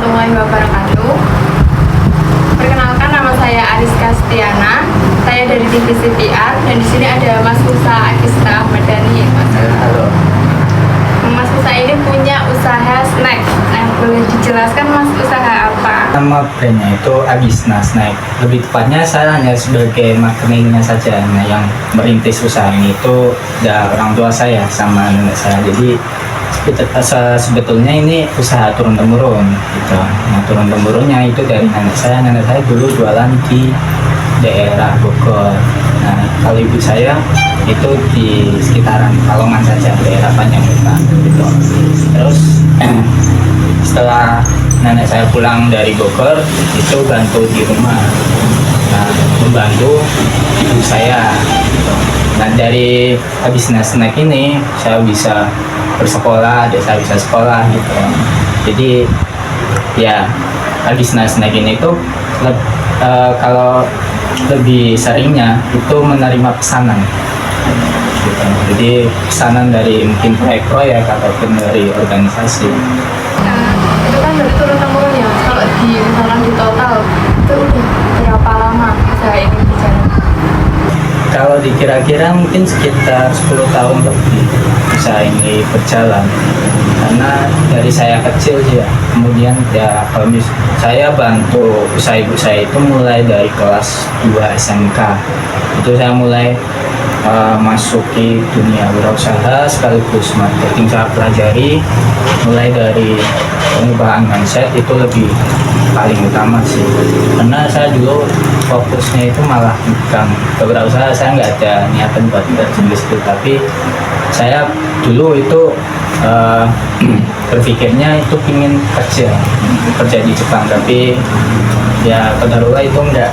warahmatullahi wabarakatuh. Perkenalkan, nama saya Ariska Setiana. Saya dari divisi PR dan di sini ada Mas Musa Agista Ahmad Dhani. Halo. Mas Musa ini punya usaha snack. Nah, boleh dijelaskan Mas usaha apa? Nama brandnya itu Agisna Snack. Lebih tepatnya saya hanya sebagai marketingnya saja. Nah, yang merintis usaha ini itu ada orang tua saya sama nenek saya. Jadi sebetulnya ini usaha turun temurun gitu. Nah, turun temurunnya itu dari nenek saya. Nenek saya dulu jualan di daerah Bogor. Nah, kalau ibu saya itu di sekitaran Kalongan saja, daerah Panjangmutan gitu. Terus setelah nenek saya pulang dari Bogor itu bantu di rumah, nah, membantu ibu saya gitu. Nah, dari habis snack ini saya bisa bersekolah, saya bisa sekolah gitu. Jadi ya habis snack ini tuh kalau lebih seringnya itu menerima pesanan gitu. Jadi pesanan dari mungkin proyek ataupun dari organisasi. Itu kan dari turun temurun ya. Kalau misalkan di total itu udah berapa lama usaha ini berjalan? Kalau dikira-kira mungkin sekitar 10 tahun lebih usaha ini berjalan. Karena dari saya kecil sih ya, kemudian ya kalau saya bantu usaha ibu saya itu mulai dari kelas 2 SMK. Itu saya mulai masuki dunia wirausaha sekaligus marketing. Saya pelajari mulai dari pengubahan mindset, itu lebih paling utama sih, karena saya dulu fokusnya itu malah bukan ke wirausaha. Saya nggak ada niatan buat berjenis itu, tapi saya dulu itu berpikirnya itu ingin kerja di Jepang, tapi ya qadarullah itu enggak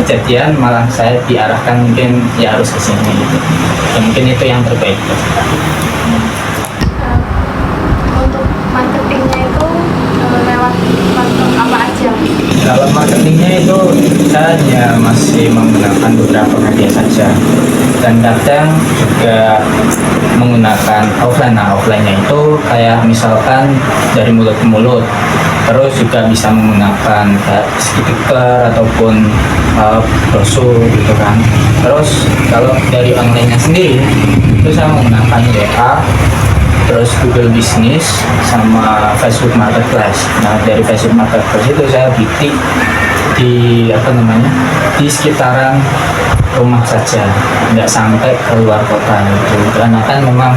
kejadian, malah saya diarahkan mungkin ya harus ke sini gitu. Ya, mungkin itu yang terbaik. Untuk marketingnya itu lewat platform apa aja? Kalau marketingnya itu saya hanya masih menggunakan beberapa media saja, dan kadang juga menggunakan offline. Nah, offline-nya itu kayak misalkan dari mulut ke mulut, terus juga bisa menggunakan stiker ataupun brosur gitu kan. Terus kalau dari online-nya sendiri itu saya menggunakan WA, terus Google Business sama Facebook Marketplace. Nah, dari Facebook Marketplace itu saya bidik di sekitaran rumah saja, nggak sampai ke luar kota gitu. Karena kan memang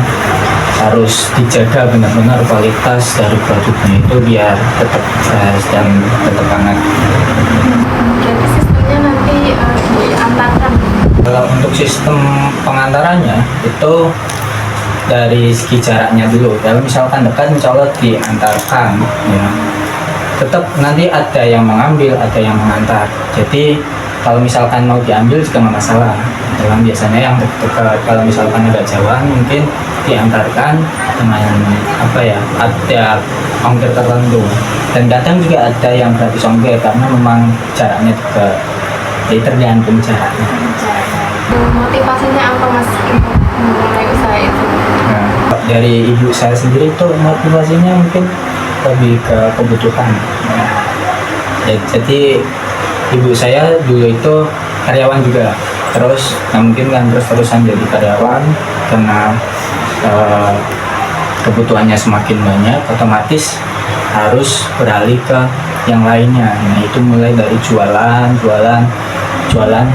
harus dijaga benar-benar kualitas dari produknya itu biar tetap fresh dan tetap hangat. Jadi sistemnya nanti diantarkan. Kalau untuk sistem pengantarannya itu dari segi jaraknya dulu. Kalau misalkan dekat, insya Allah diantarkan ya. Tetap nanti ada yang mengambil, ada yang mengantar. Jadi kalau misalkan mau diambil juga nggak masalah. Dalam biasanya yang dekat, kalau misalkan agak jauhan mungkin diantarkan dengan ada ongkir tertentu. Dan kadang juga ada yang gratis ongkir karena memang jaraknya dekat. Jadi tergantung jaraknya. Motivasinya apa Mas untuk memulai usaha itu? Nah, dari ibu saya sendiri itu motivasinya mungkin lebih ke kebutuhan. Jadi ibu saya dulu itu karyawan juga, terus mungkin kan terus-terusan jadi karyawan karena kebutuhannya semakin banyak, otomatis harus beralih ke yang lainnya. Nah, itu mulai dari jualan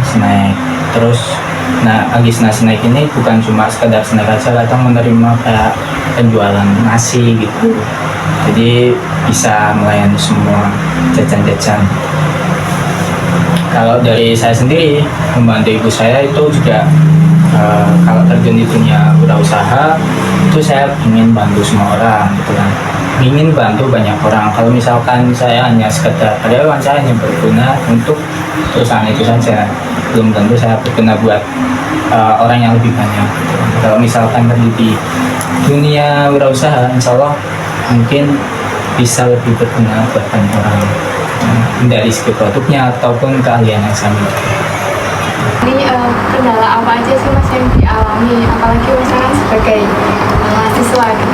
snack. Terus Agisna Snack ini bukan cuma sekedar snack aja, kadang menerima kayak penjualan nasi gitu. Jadi bisa melayani semua jajan-jajan. Kalau dari saya sendiri membantu ibu saya itu juga kalau terjun di dunia wirausaha itu saya ingin bantu semua orang gitu kan, ingin bantu banyak orang. Kalau misalkan saya hanya sekedar karyawan, saya hanya berguna untuk perusahaan itu saja, belum tentu saya berguna buat orang yang lebih banyak gitu. Kalau misalkan di dunia wirausaha, insya Allah mungkin bisa lebih berguna buat banyak orang, dari segi produknya ataupun keahlian yang saya miliki. Ini kendala apa aja sih Mas yang dialami, apalagi misalkan sebagai mahasiswa gitu?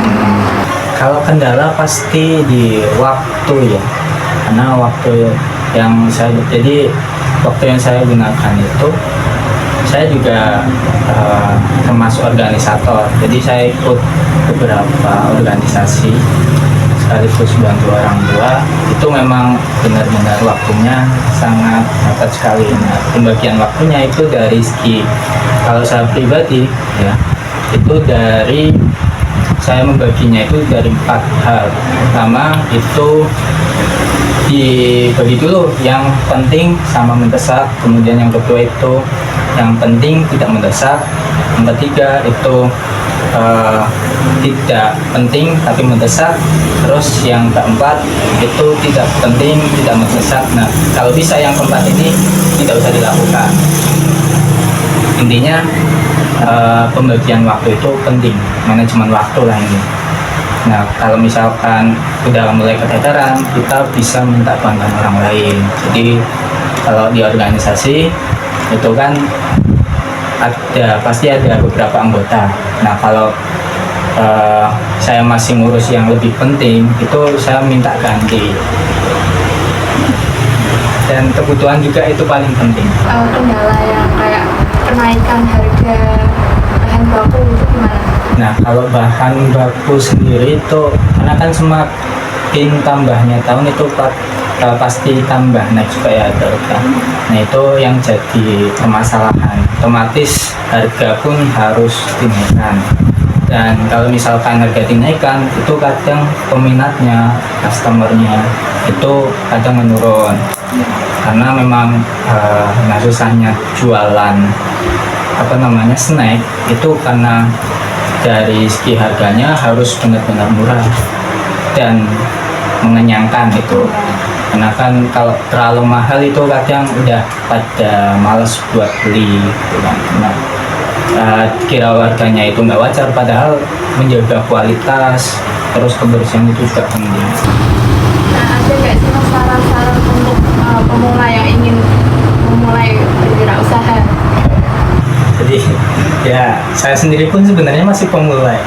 Kalau kendala pasti di waktu ya. karena waktu yang saya gunakan itu saya juga termasuk organisator, jadi saya ikut beberapa organisasi sekaligus bantu orang tua. Itu memang benar-benar waktunya sangat mepet sekali. Nah, pembagian waktunya itu dari segi, kalau saya pribadi ya, itu saya membaginya itu dari 4 hal. Pertama itu dibagi dulu yang penting sama mendesak, kemudian yang kedua itu yang penting tidak mendesak, yang ketiga itu tidak penting tapi mendesak, terus yang keempat itu tidak penting tidak mendesak. Nah, kalau bisa yang keempat ini tidak usah dilakukan. Intinya pembagian waktu itu penting, manajemen waktu lah ini. Nah, kalau misalkan udah mulai keteteran, kita bisa minta bantuan orang lain. Jadi kalau di organisasi itu kan pasti ada beberapa anggota. Nah, kalau saya masih ngurus yang lebih penting, itu saya minta ganti. Dan kebutuhan juga itu paling penting. Kendala yang kayak kenaikan harga bahan baku itu gimana? Nah, kalau bahan baku sendiri itu, karena kan semakin tambahnya tahun itu pasti tambah naik juga ya harga. Nah, itu yang jadi permasalahan. Otomatis harga pun harus dinaikkan. Dan kalau misalkan harga dinaikkan, itu kadang peminatnya, customernya itu kadang menurun. Karena memang susahnya jualan snack itu karena dari segi harganya harus benar-benar murah dan mengenyangkan itu. Karena kan kalau terlalu mahal itu kadang udah pada males buat beli gitu kan. Nah, kira harganya itu nggak wajar, padahal menjaga kualitas terus kebersihan itu juga penting. Nah, ada nggak sih Mas saran-saran untuk pemula yang ingin memulai berwirausaha? Jadi ya saya sendiri pun sebenarnya masih pemula ya.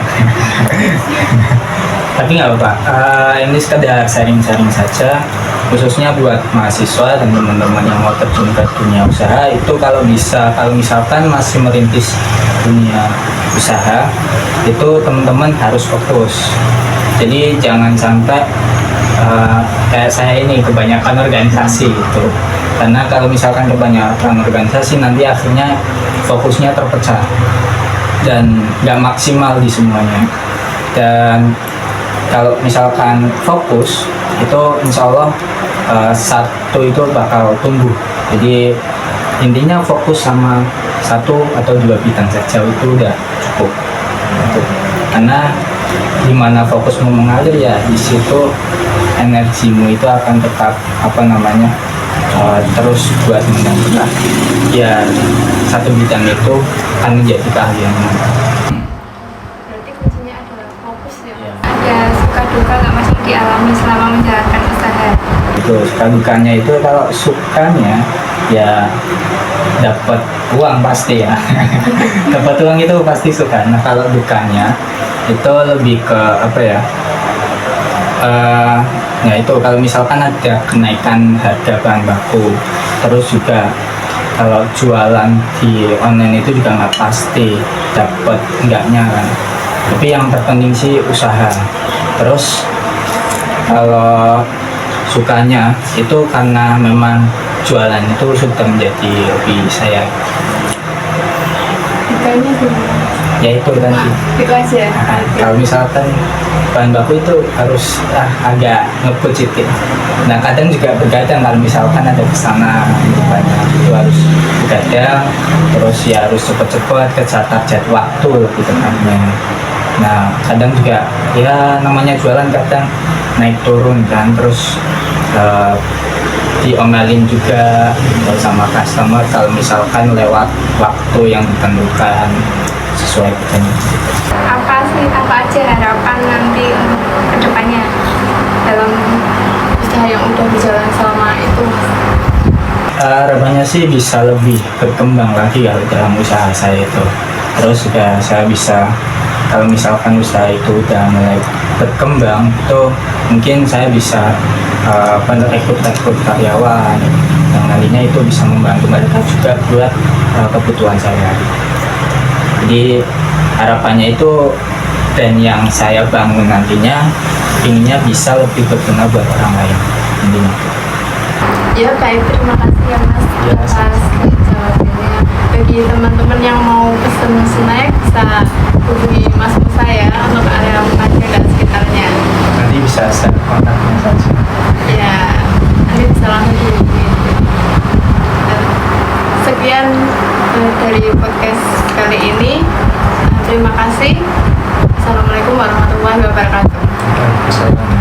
Tapi nggak apa-apa, ini sekedar sharing-sharing saja, khususnya buat mahasiswa dan teman-teman yang mau terjun ke dunia usaha. Itu kalau misalkan masih merintis dunia usaha, itu teman-teman harus fokus. Jadi jangan sampai kayak saya ini kebanyakan organisasi gitu. Karena kalau misalkan kebanyakan organisasi, nanti akhirnya fokusnya terpecah dan nggak maksimal di semuanya. Dan kalau misalkan fokus itu insya Allah satu itu bakal tumbuh. Jadi intinya fokus sama satu atau dua bidang saja itu udah cukup. Karena dimana fokusmu mengalir ya di situ energimu itu akan tetap terus buat menambah ya satu bidang itu akan menjadi keahlianmu. Berarti kuncinya adalah fokus ya. Ada suka duka nggak Mas yang dialami selama menjalankan usaha? Itu suka dukanya itu, kalau sukanya ya dapat uang pasti ya. Dapat uang itu pasti suka. Nah, kalau dukanya itu lebih ke ya itu kalau misalkan ada kenaikan harga bahan baku, terus juga kalau jualan di online itu juga nggak pasti dapat enggaknya kan. Tapi yang terpenting sih usaha. Terus kalau sukanya itu karena memang jualan itu sudah menjadi hobi saya. Dukanya gimana? Ya itu kan. Itu aja. Kalau misalkan bahan baku itu harus agak ngebudgetin. Nah, kadang juga bergadang kalau misalkan ada pesanan itu banyak, itu harus bergadang, terus ya harus cepat-cepat kejar target waktu lebih tepatnya. Nah, kadang juga ya namanya jualan kadang naik turun kan, terus diomelin juga sama customer kalau misalkan lewat waktu yang ditentukan sesuai dengan Apa aja harapan nanti untuk kedepannya dalam usaha yang udah berjalan selama itu? Harapannya sih bisa lebih berkembang lagi kalau dalam usaha saya itu. Terus juga saya bisa, kalau misalkan usaha itu udah mulai berkembang, itu mungkin saya bisa rekrut karyawan yang nantinya itu bisa membantu mereka juga buat kebutuhan saya. Jadi harapannya itu dan yang saya bangun nantinya inginnya bisa lebih berguna buat orang lain intinya. Ya baik, terima kasih ya Mas Ya, atas jawabannya. Bagi teman-teman yang mau pesen snack bisa hubungi Mas Musa ya untuk area Lumajang dan sekitarnya. Nanti bisa share kontaknya saja. Ya, nanti bisa langsung dihubungi. Sekian dari podcast kali ini. Terima kasih. Assalamualaikum warahmatullahi wabarakatuh. Waalaikumsalam.